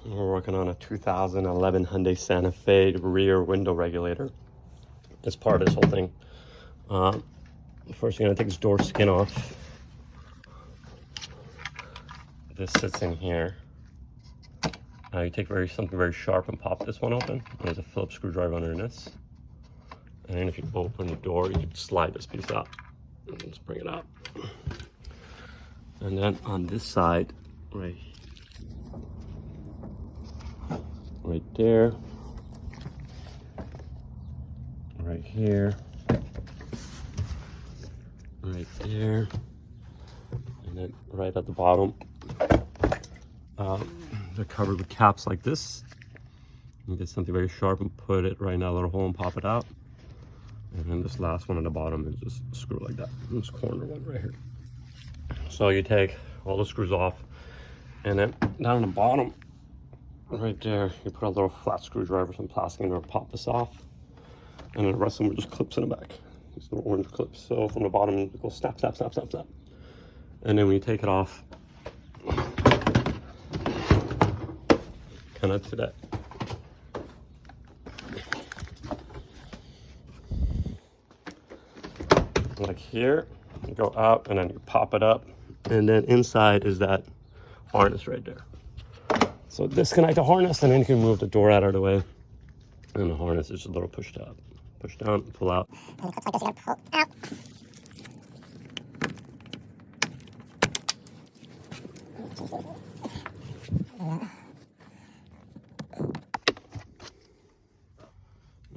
We're working on a 2011 Hyundai Santa Fe rear window regulator. As part of this whole thing, first you're gonna take this door skin off. This sits in here. You take something very sharp and pop this one open. There's a Phillips screwdriver under this. And if you open the door, you can slide this piece out. And just bring it out. And then on this side, right there, right here, right there, and then right at the bottom, they're covered with caps like this. You get something very sharp and put it right in that little hole and pop it out. And then this last one on the bottom is just a screw like that. This corner one right here. So you take all the screws off, and then down on the bottom, right there, you put a little flat screwdriver, some plastic in there, pop this off, and then the rest of them are just clips in the back. These little orange clips. So from the bottom, it goes snap, snap, snap, snap, snap. And then when you take it off, kind of to that. Like here, you go out and then you pop it up, and then inside is that harness right there. So disconnect the harness, and then you can move the door out of the way, and the harness is just a little pushed up, push down, pull out. And it clips like this, you gotta pull out.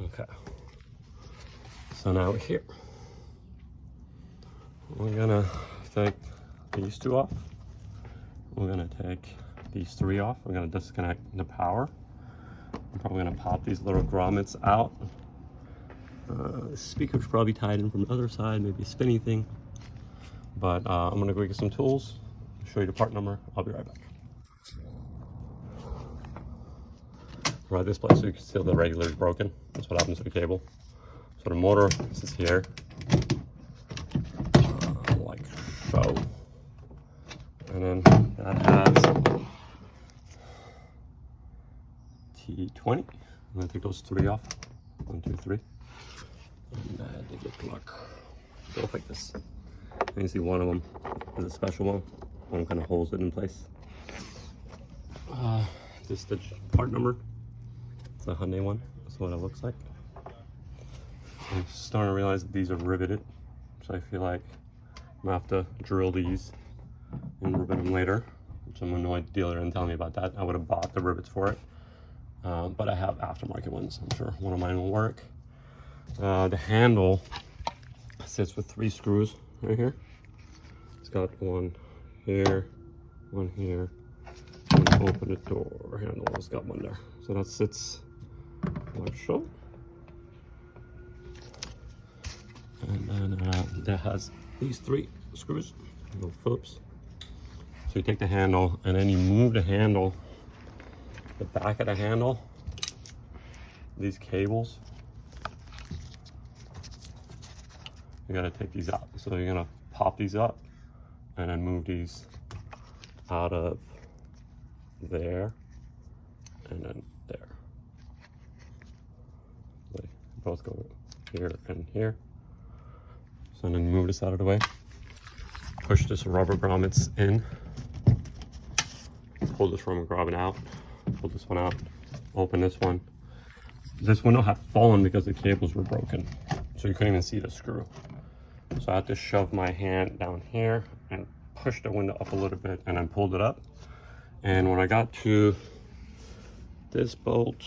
Okay, so now we're here. We're gonna take these two off. We're gonna take these three off. We're gonna disconnect the power. I'm probably gonna pop these little grommets out. The speaker's probably tied in from the other side, maybe a spinny thing. But I'm gonna go get some tools, show you the part number. I'll be right back. Right this place so you can see the regulator is broken. That's what happens to the cable. So the motor, this is here. Like so. And then that has T20. I'm gonna take those three off. 1, 2, 3. And they get plug. Go like this. And you see one of them is a special one. One kind of holds it in place. This is the part number. It's a Hyundai one. That's what it looks like. I'm starting to realize that these are riveted. So I feel like I'm gonna have to drill these and rivet them later, which I'm annoyed the dealer didn't tell me about that. I would have bought the rivets for it, but I have aftermarket ones. I'm sure one of mine will work. The handle sits with 3 screws right here. It's got one here, one here, and open the door handle. It's got one there. So that sits like so. And then that has these 3 screws, little Phillips. So you take the handle and then you move the handle, the back of the handle, these cables, you gotta take these out. So you're gonna pop these up and then move these out of there and then there. They both go here and here. So then move this out of the way. Push this rubber grommets in. Pull this rubber grommet out. Pull this one out. Open this one. This window had fallen because the cables were broken, so you couldn't even see the screw. So I had to shove my hand down here and push the window up a little bit, and then pulled it up. And when I got to this bolt,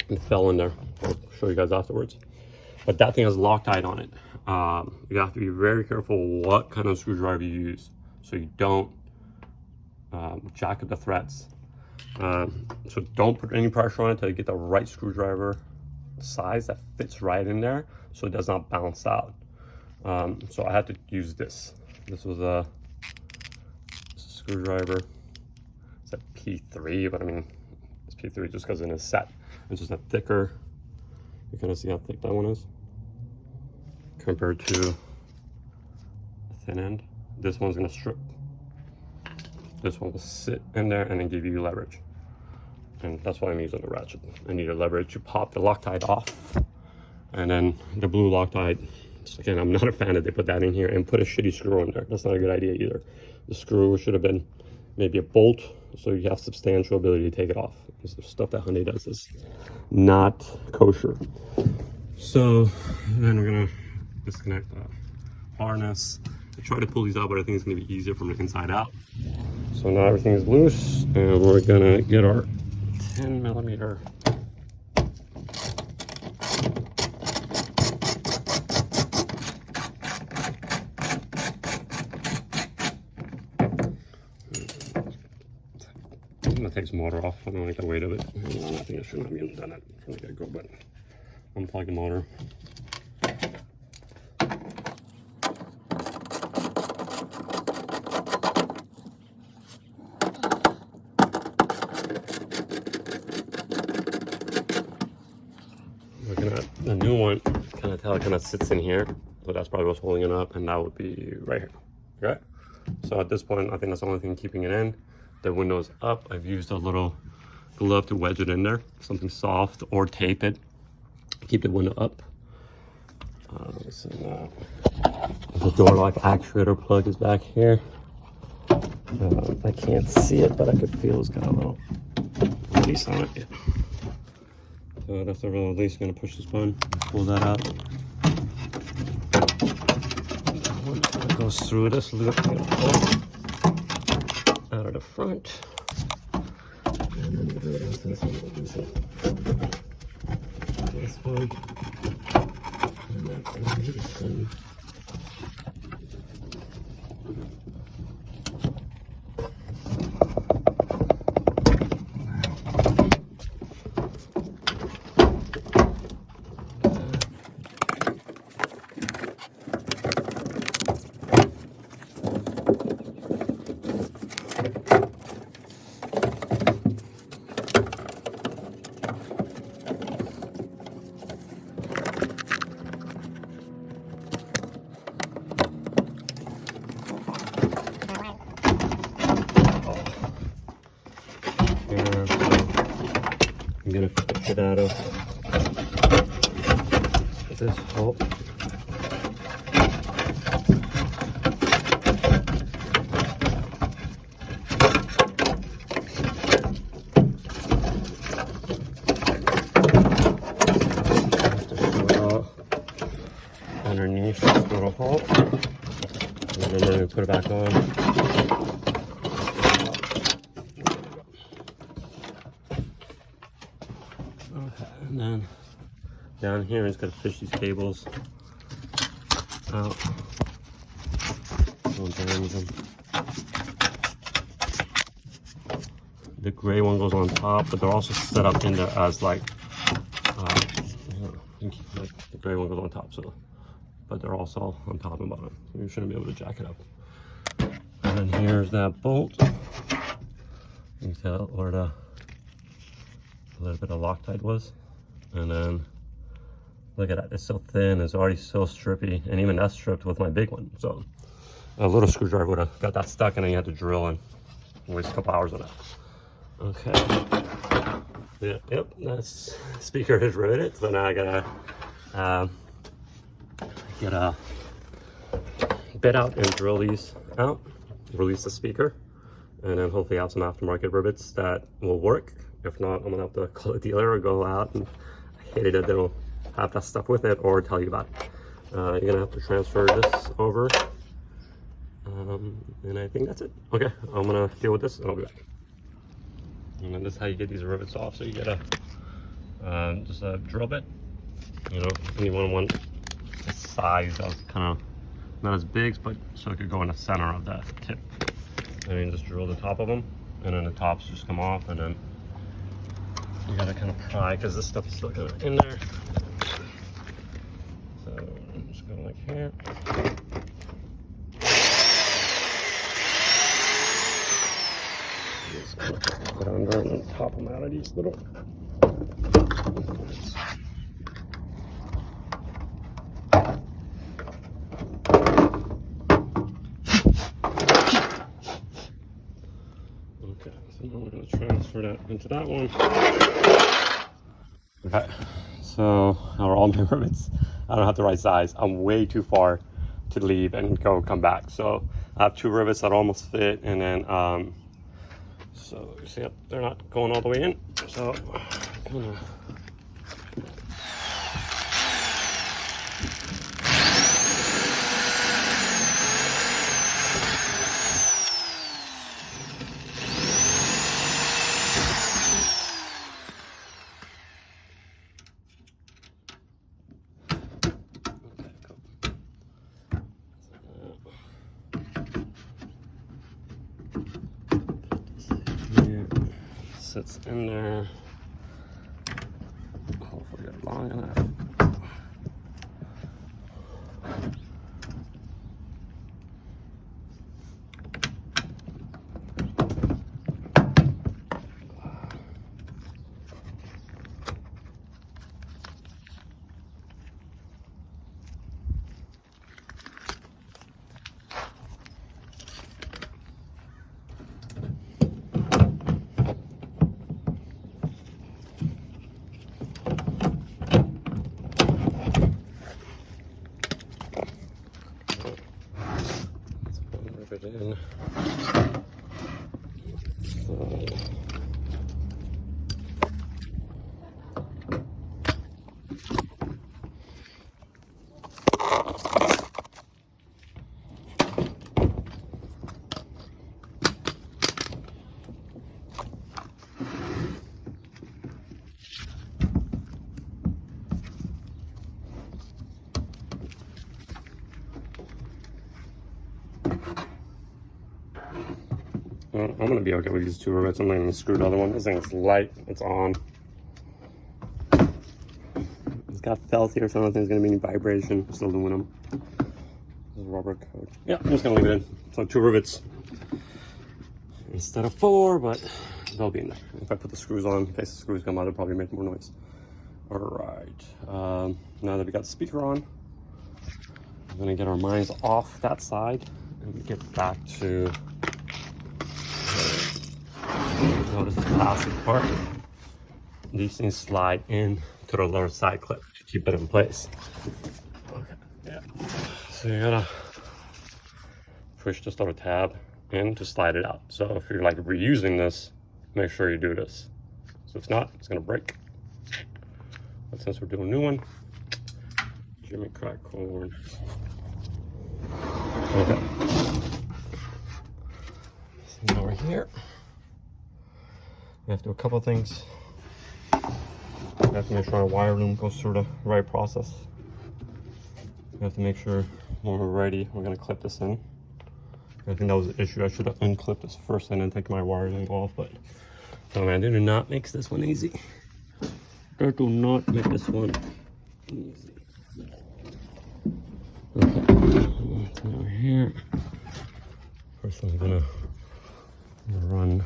it fell in there. I'll show you guys afterwards. But that thing has Loctite on it. You have to be very careful what kind of screwdriver you use, so you don't jack up the threads. So don't put any pressure on it until you get the right screwdriver size that fits right in there, so it does not bounce out. So I had to use this. This was a screwdriver. It's a P3, but I mean, it's P3 just because in a set. It's just a thicker. You kind of see how thick that one is compared to the thin end. This one's gonna strip. this one will sit in there and then give you leverage. And that's why I'm using the ratchet. I need a leverage to pop the Loctite off. And then the blue Loctite, again, I'm not a fan that they put that in here and put a shitty screw in there. That's not a good idea either. The screw should have been maybe a bolt, so you have substantial ability to take it off. Because the stuff that Hyundai does is not kosher. So then we're gonna disconnect the harness. I try to pull these out, but I think it's gonna be easier from the inside out. So now everything is loose, and we're gonna get our 10mm. I'm gonna take some water off. I don't like the weight of it. I think I shouldn't have done that from the get-go, but unplug the motor. Looking at the new one, kind of tell it kind of sits in here, so that's probably what's holding it up, and that would be right here. Okay, so at this point I think that's the only thing keeping it in. The window's up. I've used a little glove to wedge it in there, something soft, or tape it, keep the window up. So now the door lock actuator plug is back here. I can't see it, but I could feel it's got a little release on it. Yeah. So that's the real release. I'm gonna push this button, pull that out. It goes through this loop. I'm gonna pull out of the front. And then this one. And then this one. I'm gonna fix it out of this hole. Underneath this little hole, and then we put it back on. Okay, and then down here it's got to fish these cables out. Don't damage them. The gray one goes on top, but they're also set up in there as like the gray one goes on top, so but they're also on top and bottom. So you shouldn't be able to jack it up. And then here's that bolt. You can tell where the a little bit of Loctite was. And then look at that, it's so thin, it's already so strippy, and even that's stripped with my big one. So a little screwdriver would have got that stuck, and then you had to drill and waste a couple hours on it. Okay. Yeah, yep, that's speaker is riveted. So now I gotta get a bit out and drill these out, release the speaker, and then hopefully have some aftermarket rivets that will work. If not, I'm gonna have to call a dealer or go out, and I hate it that they don't have that stuff with it or tell you about it. You're gonna have to transfer this over, and I think that's it. Okay, I'm gonna deal with this and I'll be back. And then this is how you get these rivets off. So you get a just a drill bit, you know, and you want a size that was kind of not as big, but so it could go in the center of that tip. And you just drill the top of them, and then the tops just come off, and then you gotta kind of pry because this stuff is still kind of in there. So I'm just going like here. Just put under and then pop them out of these little. Okay, so now we're going to transfer that into that one. Okay, so now all my rivets. I don't have the right size. I'm way too far to leave and come back. So I have 2 rivets that almost fit, and then so you see they're not going all the way in. So kind of. Sits in there. Hopefully get long enough. It in. I'm gonna be okay with these 2 rivets. I'm not gonna screw the other one. This thing is light. It's on. It's got felt here, so I don't think there's gonna be any vibration. It's aluminum. There's a rubber coat. Yeah, I'm just gonna leave it in. So 2 rivets instead of 4, but they'll be in there. If I put the screws on, in case the screws come out, it'll probably make more noise. All right. Now that we got the speaker on, I'm gonna get our minds off that side and get back to. Notice the plastic part. These things slide in to the lower side clip to keep it in place. Okay, yeah. So you gotta push this little tab in to slide it out. So if you're like reusing this, make sure you do this. So if not, it's gonna break. But since we're doing a new one, Jimmy crack corn. Okay. So now we're here. We have to do a couple of things. We have to make sure our wire loom goes through the right process. We have to make sure when we're ready, we're gonna clip this in. I think that was the issue. I should have unclipped this first and then take my wire loom off, but oh man, they do not make this one easy. They do not make this one easy. Okay, so now we're here. First I'm gonna run.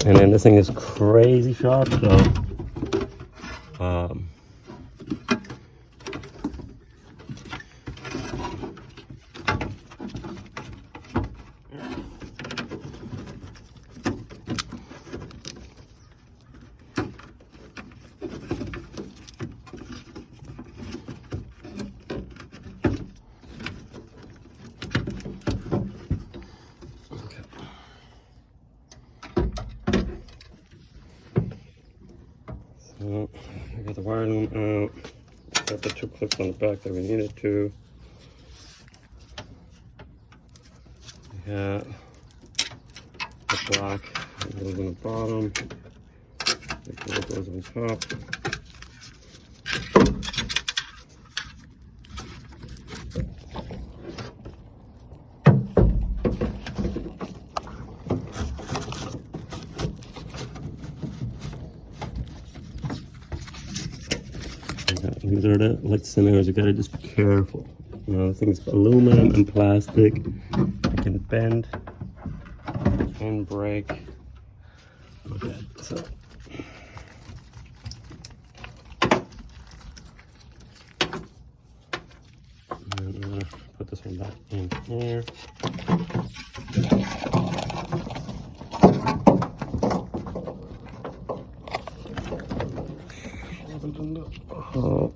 And then this thing is crazy sharp, so I got the wire loom out. Got the 2 clips on the back that we needed to. We got the black on the bottom. The cable goes on top. These are the listeners. You gotta just be careful. You know, this thing's aluminum and plastic. It can bend, it can break. Okay, so I'm gonna put this one back in here. Oh.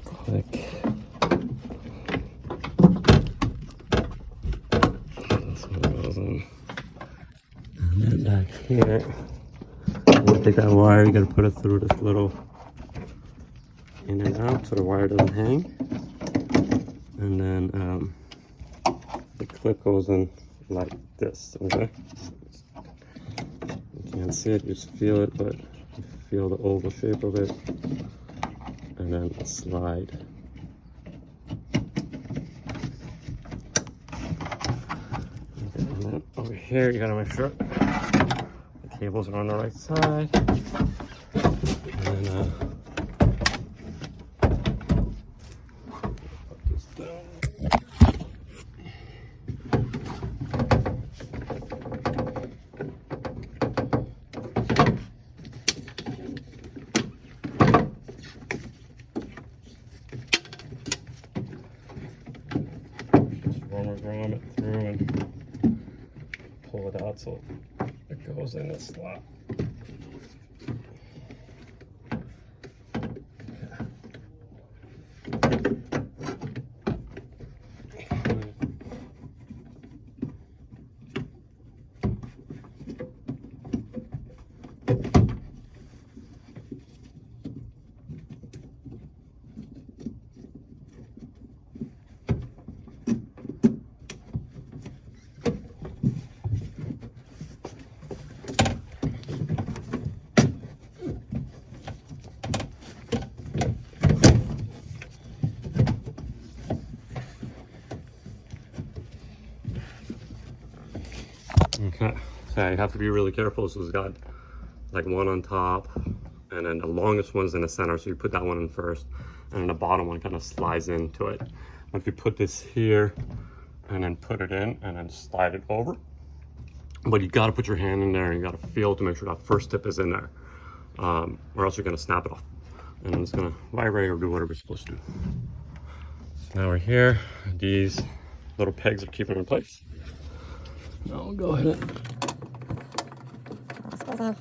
Click. This one goes in. And then back here, you take that wire, you gotta put it through this little in and out so the wire doesn't hang. And then the clip goes in like this, okay? You can't see it, you just feel it, but you feel the oval shape of it. And then slide. Okay, and then over here, you gotta make sure the cables are on the right side. And then, put this down. Ram it through and pull it out so it goes in the slot. Okay, so you have to be really careful. So it's got like one on top, and then the longest one's in the center. So you put that one in first, and then the bottom one kind of slides into it. If you put this here, and then put it in, and then slide it over. But you got to put your hand in there, and you got to feel to make sure that first tip is in there, or else you're gonna snap it off, and then it's gonna vibrate or do whatever it's supposed to do. Now we're here. These little pegs are keeping it in place. Now we'll go ahead. Okay.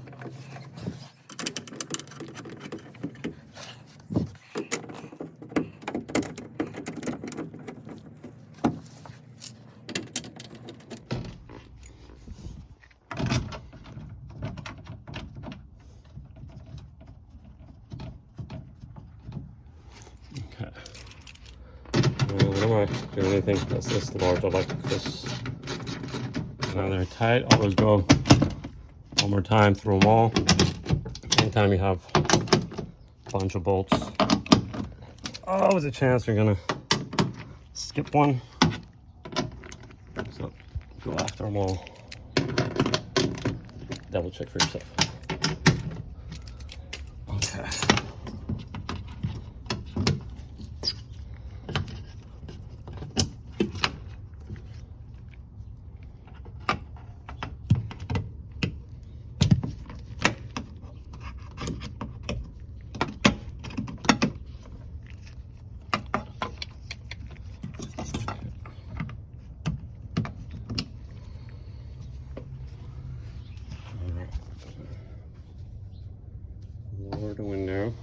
I don't do anything that's this large. I like this. Now they're tight. Always go one more time through them all. Anytime you have a bunch of bolts, always a chance you're gonna skip one. So go after them all. Double check for yourself. Okay. Lower the window.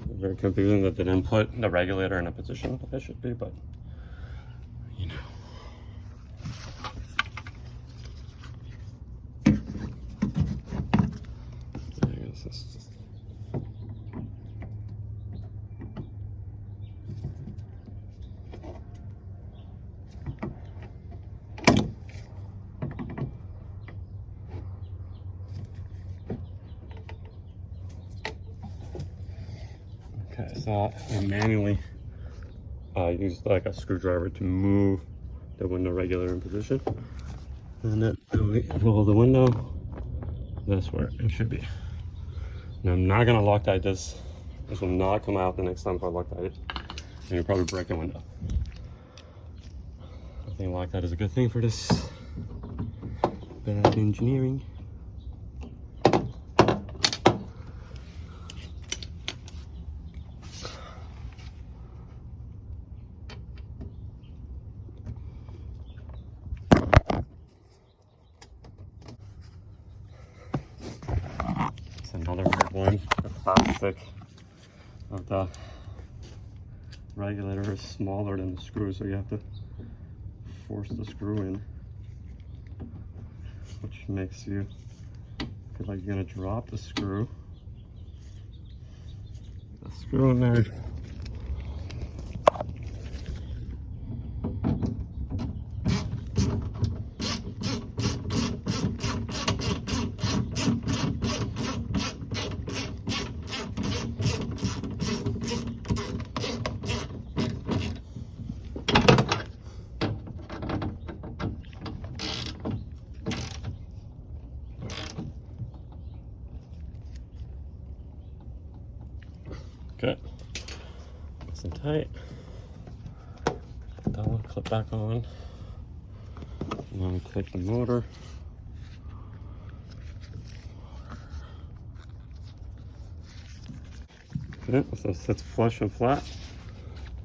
Very confusing that they didn't put the regulator in a position that it should be, but you know. I guess this is Okay, so I manually used like a screwdriver to move the window regulator in position. And then we roll the window. That's where it should be. Now I'm not gonna Loctite this. This will not come out the next time if I Loctite it. And you'll probably break the window. I think Loctite is a good thing for this. Bad engineering. It's another weird one. The plastic of the regulator is smaller than the screw, so you have to force the screw in, which makes you feel like you're gonna drop the screw. The screw in there. Okay, nice and tight. Put that one clip back on. Now we click the motor. Okay, so it sits flush and flat.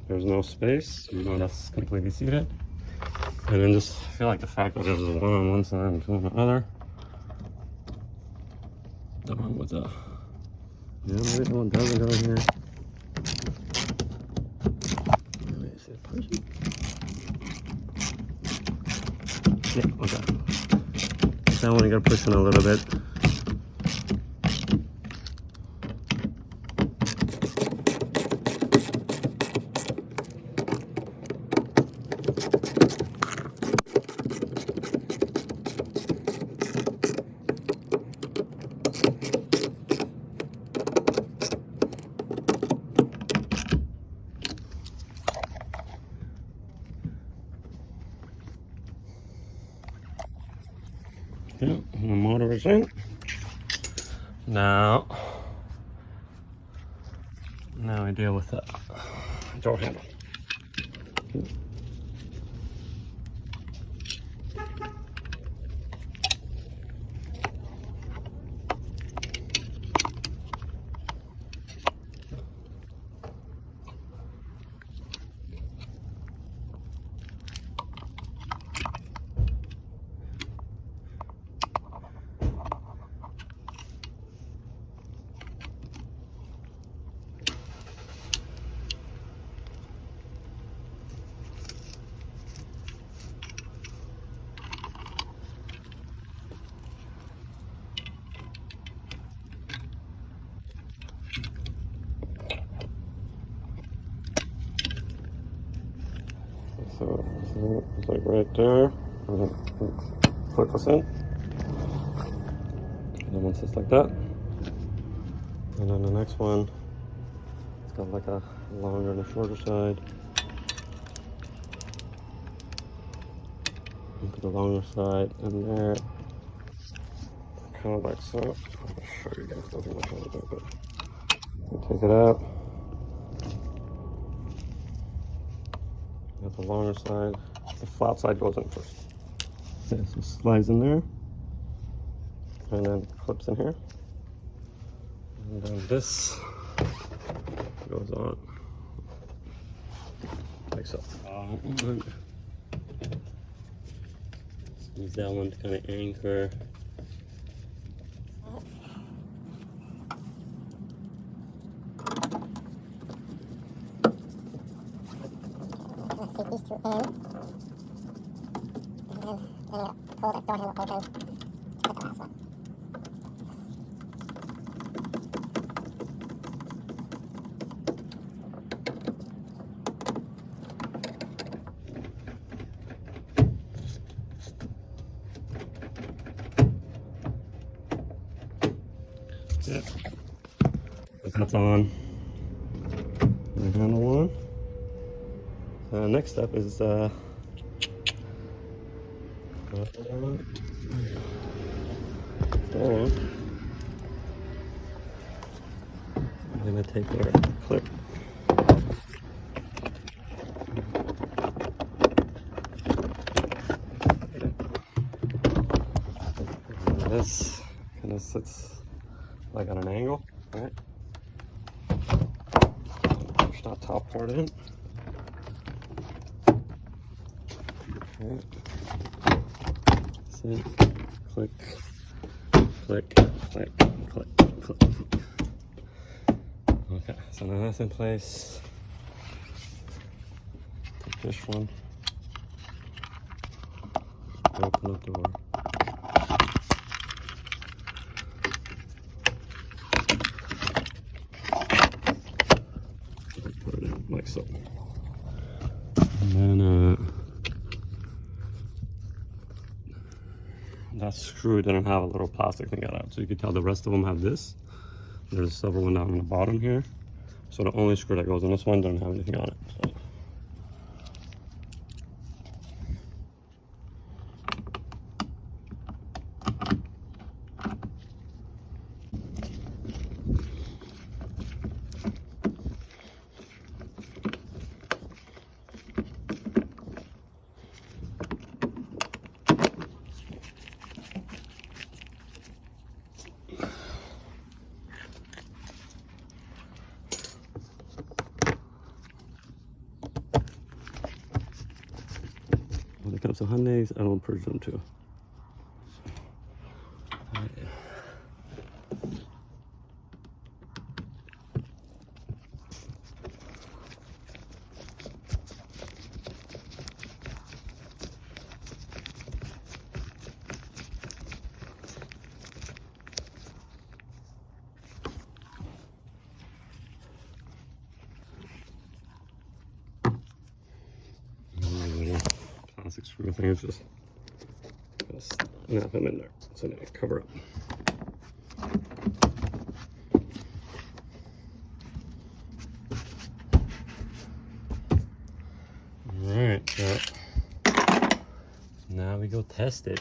There's no space, you know that's completely seated. And then just feel like the fact that there's one on one side and two on the other. The one with the maybe that one doesn't go in here. Yeah, okay. That one you gotta push in a little bit. Yeah, the motor is in. Now we deal with the door handle. So it's like right there. And then click this in. And then once it's like that. And then the next one, it's got like a longer and a shorter side. And put the longer side in there. Kind of like so. I'll show you guys. Doesn't look like that, but you take it out. That's the longer side. The flat side goes in first. Okay, so slides in there. And then clips in here. And then this goes on. Like so. Use that one to kind of anchor. Let's take these two in. And then pull the door handle open. Put the last one. Yeah. That's on. handle one. Next step is I'm gonna take our clip. This kind of sits like at an angle, right? Push that top part in. Okay. See, click, click, click, click, click. Okay, so now that's in place. Take this one. Open the door. Put it in like so. And then that screw didn't have a little plastic thing cut out, so you can tell the rest of them have this. There's a silver one down on the bottom here. So the only screw that goes in this one doesn't have anything on it. So. When it comes to Hyundais, I don't purge them too. Plastic screw thing is just snap them in there so they cover up. All right, so now we go test it.